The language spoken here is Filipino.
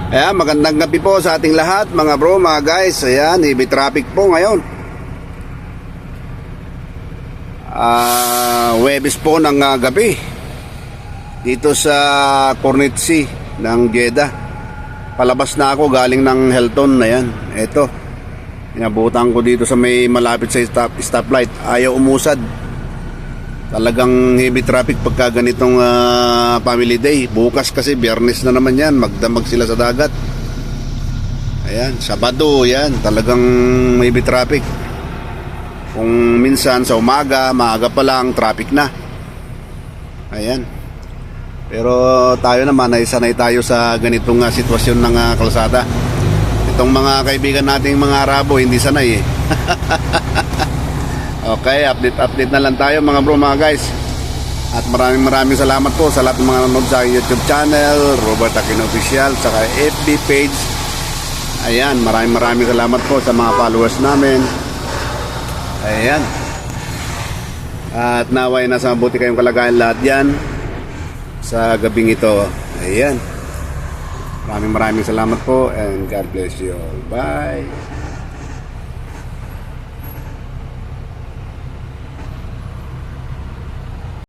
Ayan, magandang gabi po sa ating lahat mga bro, mga guys. Ayan, heavy traffic po ngayon. Webes po ng gabi dito sa Cornet Sea ng Jeddah. Palabas na ako galing ng Hilton. Ayan, eto, inabutan ko dito sa may malapit sa stoplight. Ayaw umusad. Talagang heavy traffic pagka ganitong family day. Bukas kasi biyernes na naman yan, magdamag sila sa dagat. Ayan, Sabado yan, talagang heavy traffic. Kung minsan sa umaga, maaga pa lang, traffic na. Ayan. Pero tayo naman ay sanay tayo sa ganitong sitwasyon ng kalsada. Itong mga kaibigan nating mga Arabo hindi sanay eh. Okay, update na lang tayo mga bro, mga guys. At maraming salamat po sa lahat ng mga nanonood sa YouTube channel, Robert Aquino Official, saka FB page. Ayan, maraming salamat po sa mga followers namin. Ayan. At naway nasa mabuti kayong kalagayan lahat yan sa gabing ito. Ayan. Maraming salamat po and God bless you all. Bye.